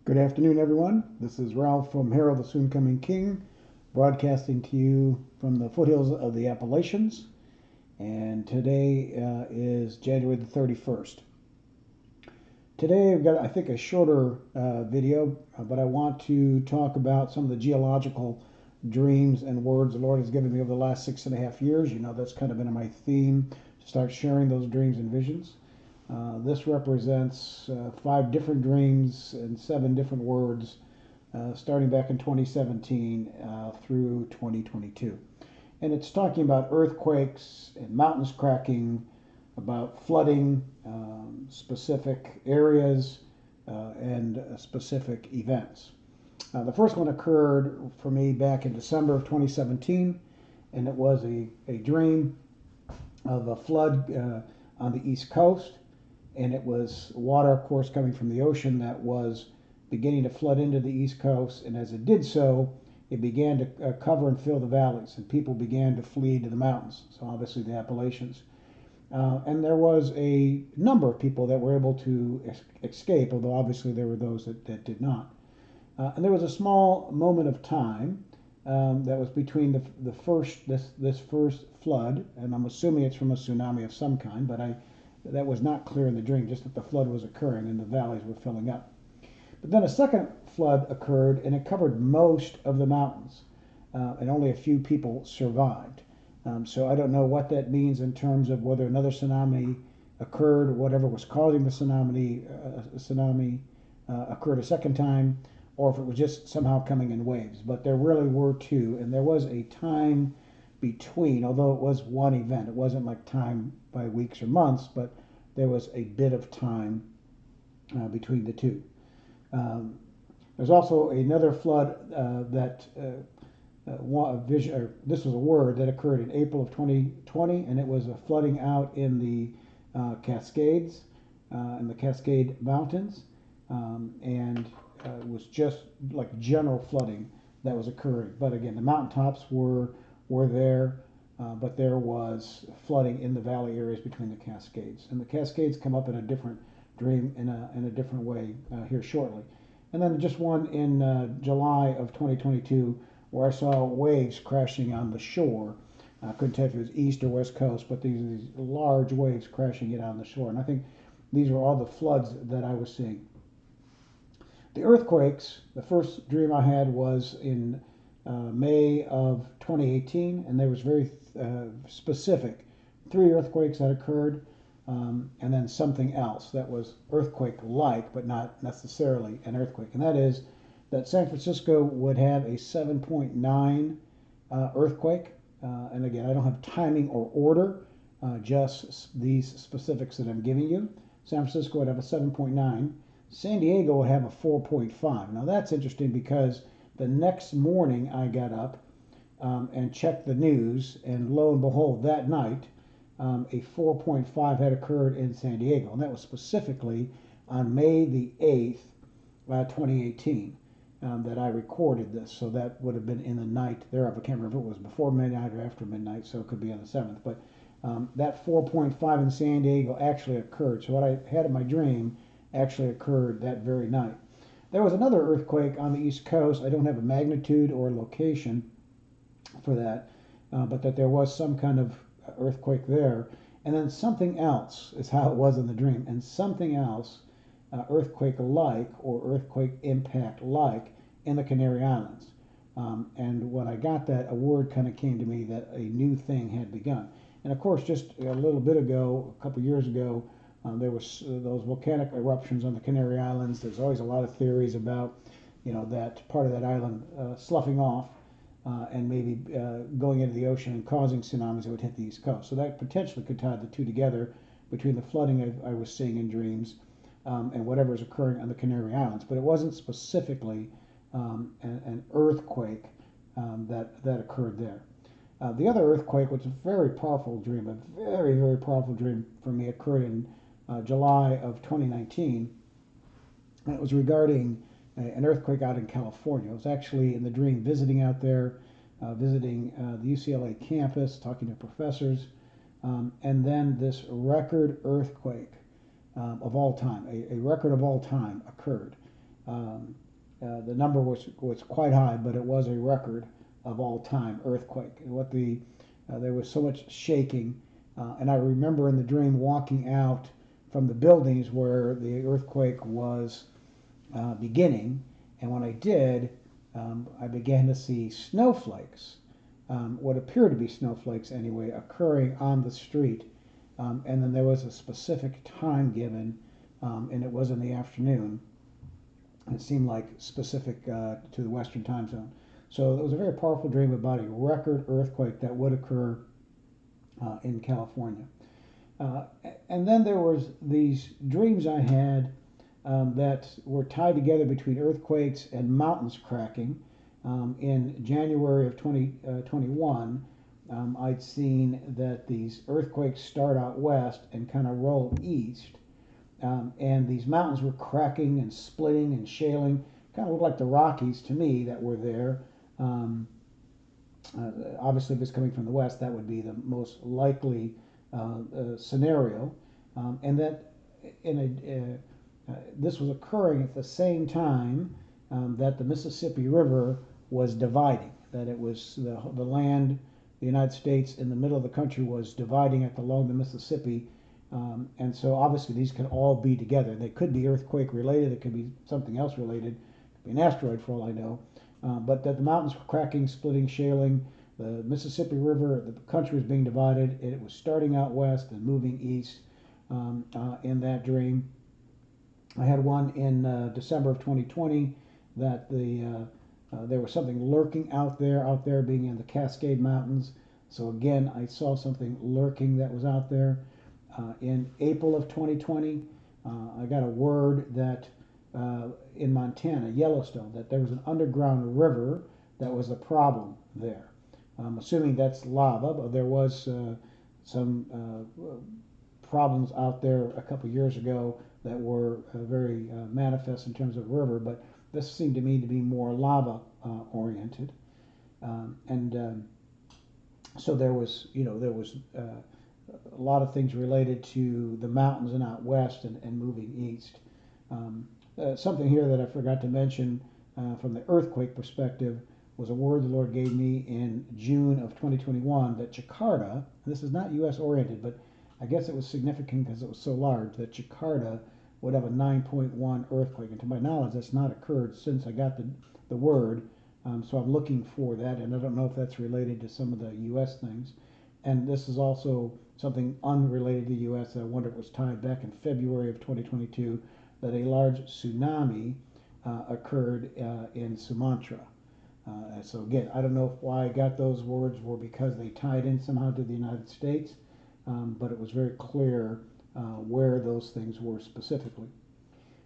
Good afternoon, everyone. This is Ralph from Harold the Soon Coming King, broadcasting to you from the foothills of the Appalachians. And today is January the 31st. Today I've got, I think, a shorter video, but I want to talk about some of the geological dreams and words the Lord has given me over the last 6.5 years. You know, that's kind of been my theme, to start sharing those dreams and visions. This represents 5 different dreams and 7 different words, starting back in 2017 through 2022. And it's talking about earthquakes and mountains cracking, about flooding, specific areas, and specific events. The first one occurred for me back in December of 2017, and it was a dream of a flood on the East Coast. And it was water, of course, coming from the ocean that was beginning to flood into the East Coast. And as it did so, it began to cover and fill the valleys, and people began to flee to the mountains, so obviously the Appalachians. And there was a number of people that were able to escape, although obviously there were those that did not. And there was a small moment of time that was between this first flood, and I'm assuming it's from a tsunami of some kind, but that was not clear in the dream, just that the flood was occurring and the valleys were filling up. But then a second flood occurred, and it covered most of the mountains, and only a few people survived. So I don't know what that means in terms of whether another tsunami occurred, or whatever was causing the tsunami occurred a second time, or if it was just somehow coming in waves. But there really were 2, and there was a time between, although it was one event. It wasn't like time by weeks or months, but there was a bit of time between the 2. There's also another flood this was a word that occurred in April of 2020, and it was a flooding out in the Cascades, in the Cascade Mountains, and it was just like general flooding that was occurring. But again, the mountaintops were there, but there was flooding in the valley areas between the Cascades. And the Cascades come up in a different dream in a different way here shortly. And then just one in July of 2022 where I saw waves crashing on the shore. I couldn't tell if it was east or west coast, but these large waves crashing in on the shore. And I think these were all the floods that I was seeing. The earthquakes, the first dream I had was in May of 2018, and there was very specific 3 earthquakes that occurred, and then something else that was earthquake-like, but not necessarily an earthquake. And that is that San Francisco would have a 7.9 earthquake. And again, I don't have timing or order, just these specifics that I'm giving you. San Francisco would have a 7.9. San Diego would have a 4.5. Now that's interesting because the next morning I got up and checked the news, and lo and behold, that night a 4.5 had occurred in San Diego, and that was specifically on May the 8th, 2018, that I recorded this. So that would have been in the night thereof. I can't remember if it was before midnight or after midnight, so it could be on the 7th. But that 4.5 in San Diego actually occurred. So what I had in my dream actually occurred that very night. There was another earthquake on the East Coast. I don't have a magnitude or location for that, but that there was some kind of earthquake there. And then something else is how it was in the dream, and something else earthquake-like or earthquake impact-like in the Canary Islands. And when I got that, a word kind of came to me that a new thing had begun. And of course, just a little bit ago, a couple years ago, there was those volcanic eruptions on the Canary Islands. There's always a lot of theories about, that part of that island sloughing off and maybe going into the ocean and causing tsunamis that would hit the East Coast. So that potentially could tie the 2 together between the flooding I was seeing in dreams and whatever is occurring on the Canary Islands. But it wasn't specifically an earthquake that occurred there. The other earthquake, which is a very powerful dream, a very, very powerful dream for me, occurred in July of 2019. And it was regarding an earthquake out in California. I was actually in the dream visiting out there, visiting the UCLA campus, talking to professors, and then this record earthquake of all time, a record of all time occurred. The number was quite high, but it was a record of all time earthquake. And there was so much shaking, and I remember in the dream walking out from the buildings where the earthquake was beginning, and when I did, I began to see snowflakes, what appeared to be snowflakes anyway, occurring on the street. And then there was a specific time given, and it was in the afternoon. It seemed like specific to the Western time zone. So it was a very powerful dream about a record earthquake that would occur in California. And then there was these dreams I had that were tied together between earthquakes and mountains cracking. In January of 2021, I'd seen that these earthquakes start out west and kind of roll east. And these mountains were cracking and splitting and shaling. Kind of looked like the Rockies to me that were there. Obviously, if it's coming from the west, that would be the most likely scenario. And that this was occurring at the same time that the Mississippi River was dividing. That it was the land, the United States in the middle of the country was dividing along the Mississippi. And so obviously these can all be together. They could be earthquake related, it could be something else related, it could be an asteroid for all I know. But that the mountains were cracking, splitting, shaling, the Mississippi River, the country was being divided, it was starting out west and moving east in that dream. I had one in December of 2020 that there was something lurking out there being in the Cascade Mountains. So again, I saw something lurking that was out there. In April of 2020, I got a word that in Montana, Yellowstone, that there was an underground river that was a problem there. I'm assuming that's lava, but there was some problems out there a couple years ago that were very manifest in terms of river, but this seemed to me to be more lava oriented. So there was a lot of things related to the mountains and out west and moving east. Something here that I forgot to mention from the earthquake perspective was a word the Lord gave me in June of 2021 that Jakarta, this is not U.S. oriented, but I guess it was significant because it was so large, that Jakarta would have a 9.1 earthquake. And to my knowledge, that's not occurred since I got the word. So I'm looking for that, and I don't know if that's related to some of the U.S. things. And this is also something unrelated to the U.S. I wonder if it was tied back in February of 2022 that a large tsunami occurred in Sumatra. So again, I don't know why I got those words were because they tied in somehow to the United States, but it was very clear where those things were specifically.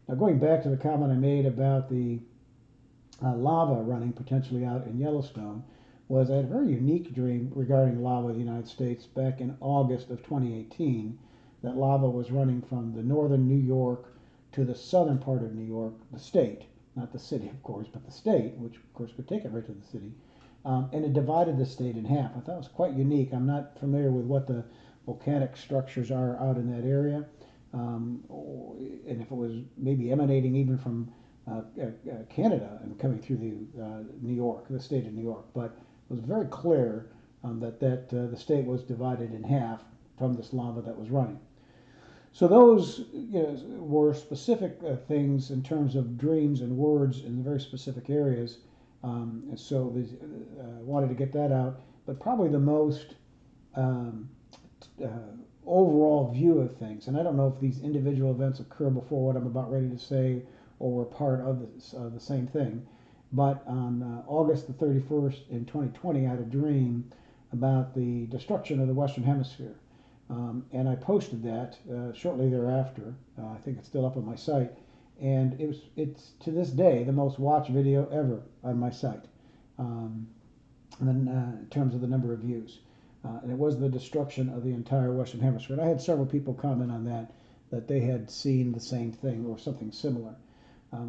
Now going back to the comment I made about the lava running potentially out in Yellowstone, was I had a very unique dream regarding lava in the United States back in August of 2018. That lava was running from the northern New York to the southern part of New York, the state, not the city, of course, but the state, which of course could take it right to the city. And it divided the state in half. I thought it was quite unique. I'm not familiar with what the volcanic structures are out in that area, and if it was maybe emanating even from Canada and coming through New York, the state of New York. But it was very clear that the state was divided in half from this lava that was running. So those were specific things in terms of dreams and words in very specific areas. And so I wanted to get that out. But probably the most overall view of things, and I don't know if these individual events occur before what I'm about ready to say or were part of the same thing, but on August the 31st in 2020, I had a dream about the destruction of the Western Hemisphere. And I posted that shortly thereafter. I think it's still up on my site. And it's to this day the most watched video ever on my site in terms of the number of views. And it was the destruction of the entire Western Hemisphere. And I had several people comment on that they had seen the same thing or something similar. I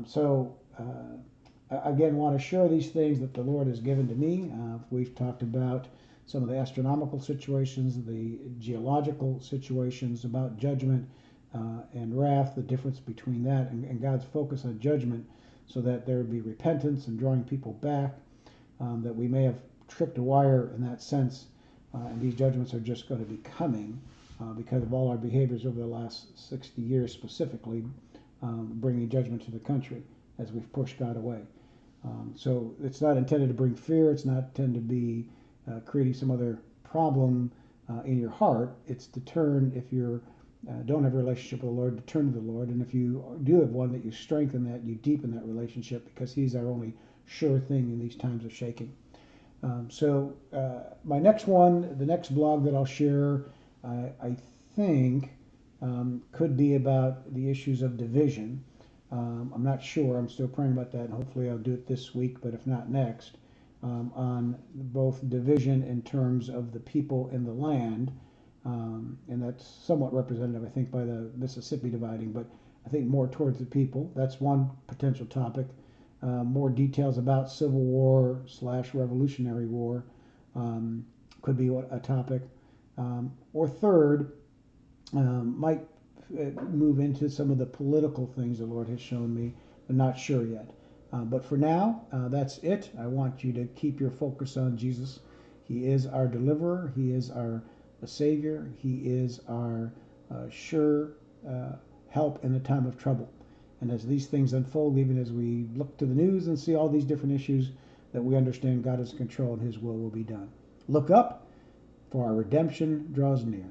again want to share these things that the Lord has given to me. We've talked about some of the astronomical situations, the geological situations, about judgment and wrath, the difference between that and God's focus on judgment so that there would be repentance and drawing people back, that we may have tripped a wire in that sense, and these judgments are just going to be coming because of all our behaviors over the last 60 years specifically, bringing judgment to the country as we've pushed God away. So it's not intended to bring fear. It's not intended to be creating some other problem in your heart. It's to turn, if you don't have a relationship with the Lord, to turn to the Lord. And if you do have one, that you strengthen that, you deepen that relationship, because He's our only sure thing in these times of shaking. So my next one, the next blog that I'll share, I think could be about the issues of division. I'm not sure. I'm still praying about that, and hopefully I'll do it this week, but if not next, on both division in terms of the people in the land, and that's somewhat representative, I think, by the Mississippi dividing, but I think more towards the people. That's one potential topic. More details about Civil War / Revolutionary War could be a topic. Or third, might move into some of the political things the Lord has shown me, but not sure yet. But for now, that's it. I want you to keep your focus on Jesus. He is our deliverer. He is our Savior. He is our sure help in the time of trouble. And as these things unfold, even as we look to the news and see all these different issues, that we understand God is in control and His will be done. Look up, for our redemption draws near.